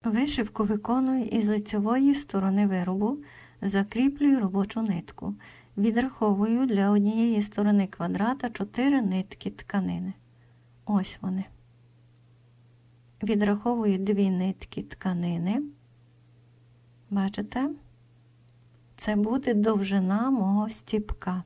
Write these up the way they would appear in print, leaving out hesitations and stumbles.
Вишивку виконую із лицевої сторони виробу, закріплюю робочу нитку. Відраховую для однієї сторони квадрата 4 нитки тканини. Ось вони. Відраховую 2 нитки тканини. Бачите? Це буде довжина мого стібка.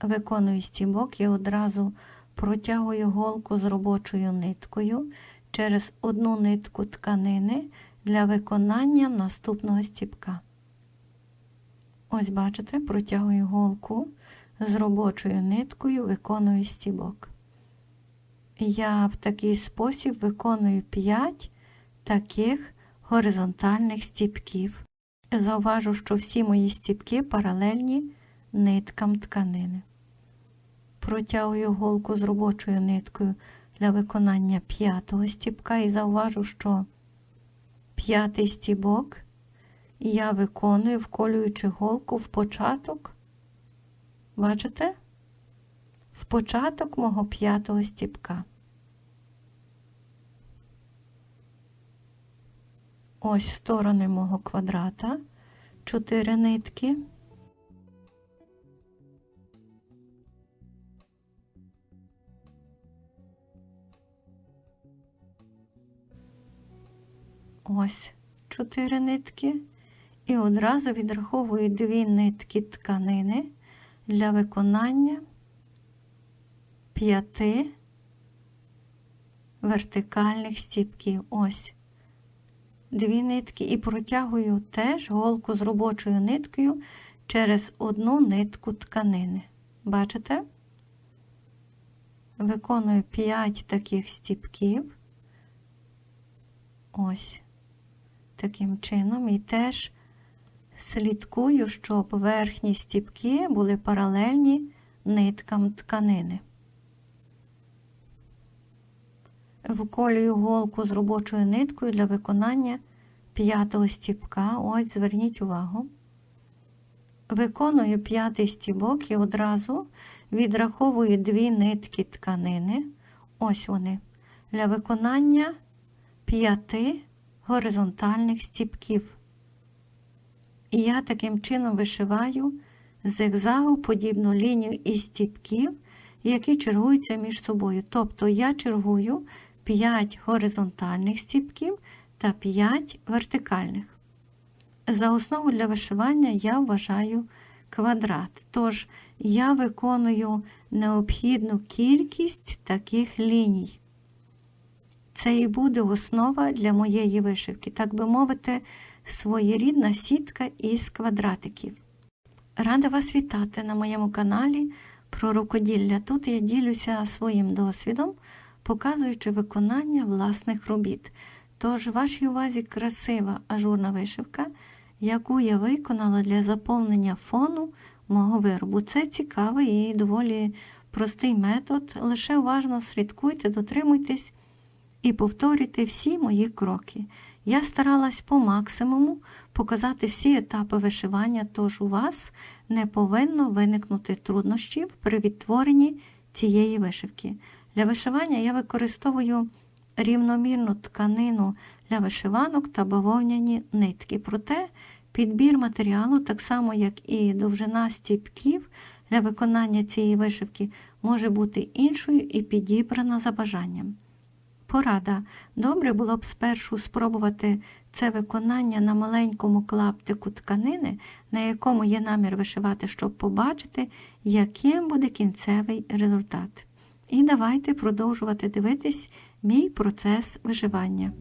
Виконую стібок і одразу протягую голку з робочою ниткою через одну нитку тканини для виконання наступного стібка. Ось бачите, протягую голку з робочою ниткою, виконую стібок. Я в такий спосіб виконую 5 таких горизонтальних стібків. Зауважу, що всі мої стібки паралельні ниткам тканини. Протягую голку з робочою ниткою для виконання 5-го стібка і зауважу, що 5-й стібок я виконую, вколюючи голку в початок. Бачите? В початок мого 5-го стібка. Ось сторони мого квадрата, 4 нитки. Ось 4 нитки. І одразу відраховую 2 нитки тканини для виконання 5 вертикальних стібків. Ось 2 нитки і протягую теж голку з робочою ниткою через одну нитку тканини. Бачите? Виконую 5 таких стібків. Ось таким чином. І теж слідкую, щоб верхні стібки були паралельні ниткам тканини. Вколюю голку з робочою ниткою для виконання 5-го стібка. Ось, зверніть увагу. Виконую 5-й стібок і одразу відраховую 2 нитки тканини. Ось вони. Для виконання 5 горизонтальних стібків. І я таким чином вишиваю зигзагоподібну лінію із стібків, які чергуються між собою. Тобто я чергую 5 горизонтальних стібків та 5 вертикальних. За основу для вишивання я вважаю квадрат. Тож я виконую необхідну кількість таких ліній. Це і буде основа для моєї вишивки, так би мовити, своєрідна сітка із квадратиків. Рада вас вітати на моєму каналі про рукоділля. Тут я ділюся своїм досвідом, показуючи виконання власних робіт. Тож вашій увазі красива ажурна вишивка, яку я виконала для заповнення фону мого виробу. Це цікавий і доволі простий метод. Лише уважно слідкуйте, дотримуйтесь і повторюйте всі мої кроки. Я старалась по максимуму показати всі етапи вишивання, тож у вас не повинно виникнути труднощів при відтворенні цієї вишивки. Для вишивання я використовую рівномірну тканину для вишиванок та бавовняні нитки. Проте підбір матеріалу, так само як і довжина стібків для виконання цієї вишивки, може бути іншою і підібрана за бажанням. Порада. Добре було б спершу спробувати це виконання на маленькому клаптику тканини, на якому є намір вишивати, щоб побачити, яким буде кінцевий результат. І давайте продовжувати дивитись мій процес вишивання.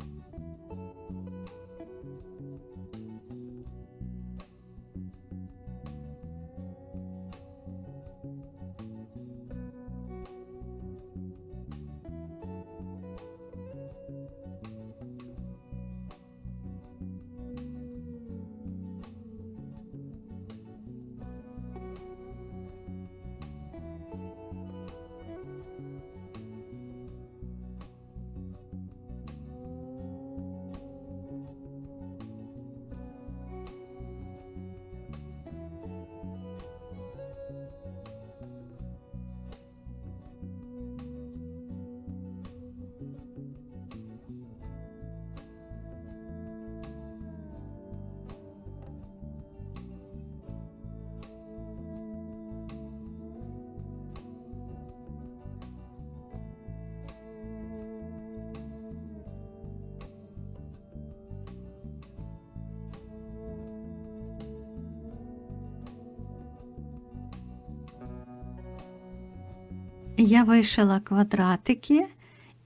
Я вишила квадратики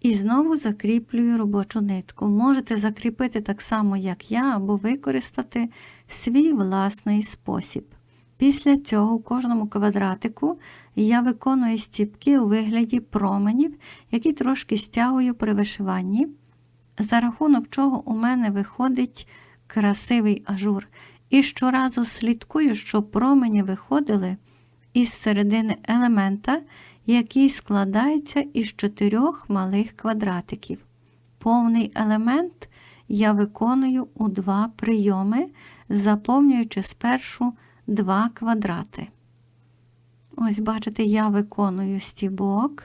і знову закріплюю робочу нитку. Можете закріпити так само, як я, або використати свій власний спосіб. Після цього у кожному квадратику я виконую стіпки у вигляді променів, які трошки стягую при вишиванні, за рахунок чого у мене виходить красивий ажур. І щоразу слідкую, щоб промені виходили із середини елемента, який складається із 4 малих квадратиків. Повний елемент я виконую у 2 прийоми, заповнюючи спершу 2 квадрати. Ось, бачите, я виконую стібок,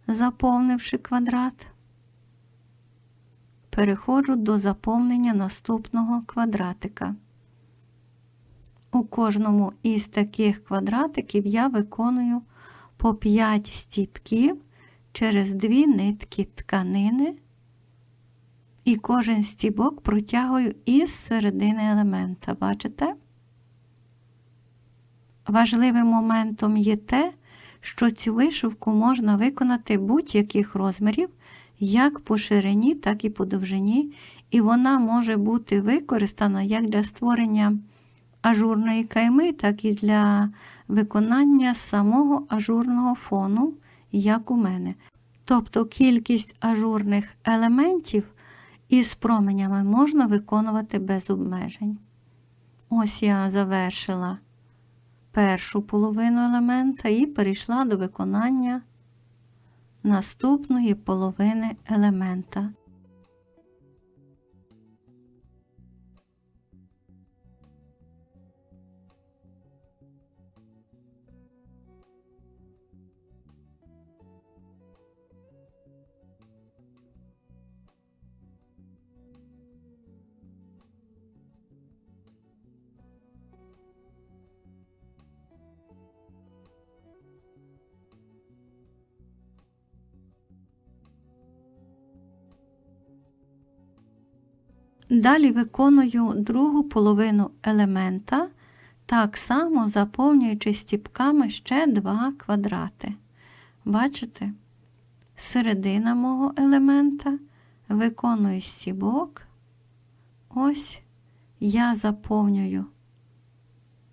заповнивши квадрат. Переходжу до заповнення наступного квадратика. У кожному із таких квадратиків я виконую по 5 стібків через 2 нитки тканини, і кожен стібок протягую із середини елемента. Бачите? Важливим моментом є те, що цю вишивку можна виконати будь-яких розмірів, як по ширині, так і по довжині, і вона може бути використана як для створення ажурної кайми, так і для виконання самого ажурного фону, як у мене. Тобто кількість ажурних елементів із променями можна виконувати без обмежень. Ось я завершила першу половину елемента і перейшла до виконання наступної половини елемента. Далі виконую другу половину елемента, так само заповнюючи стіпками ще 2 квадрати. Бачите? Середина мого елемента, виконую стібок. Ось я заповнюю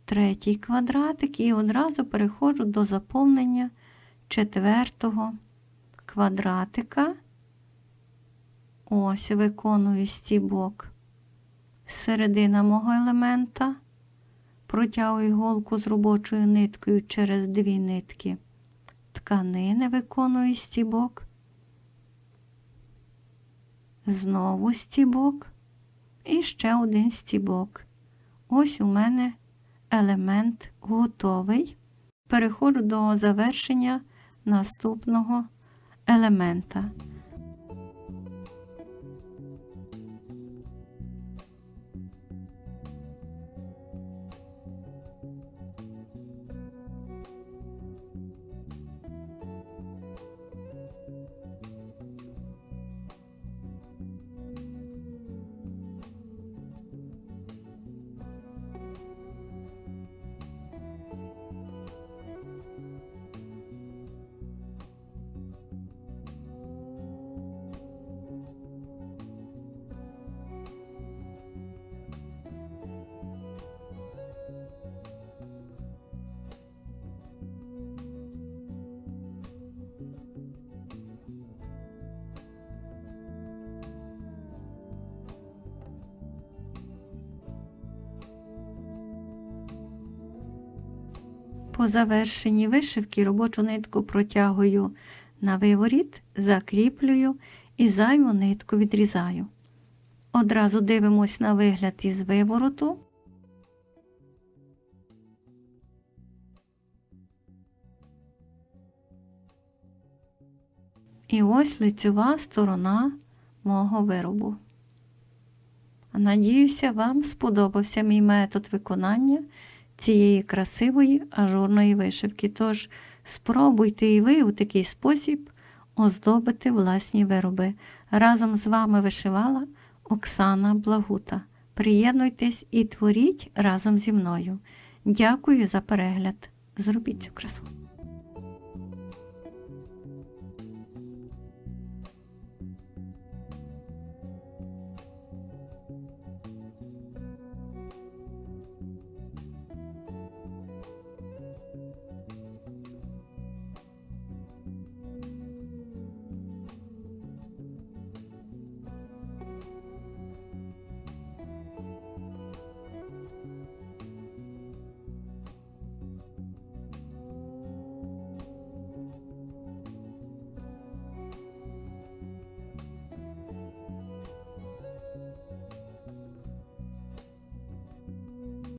3-й квадратик і одразу переходжу до заповнення 4-го квадратика. Ось виконую стібок. Середина мого елемента. Протягую голку з робочою ниткою через 2 нитки тканини, виконую стібок. Знову стібок. І ще 1 стібок. Ось у мене елемент готовий. Переходжу до завершення наступного елемента. По завершенні вишивки робочу нитку протягую на виворіт, закріплюю і зайву нитку відрізаю. Одразу дивимось на вигляд із вивороту. І ось лицьова сторона мого виробу. Надіюся, вам сподобався мій метод виконання цієї красивої ажурної вишивки. Тож спробуйте і ви у такий спосіб оздобити власні вироби. Разом з вами вишивала Оксана Благута. Приєднуйтесь і творіть разом зі мною. Дякую за перегляд. Зробіть цю красу.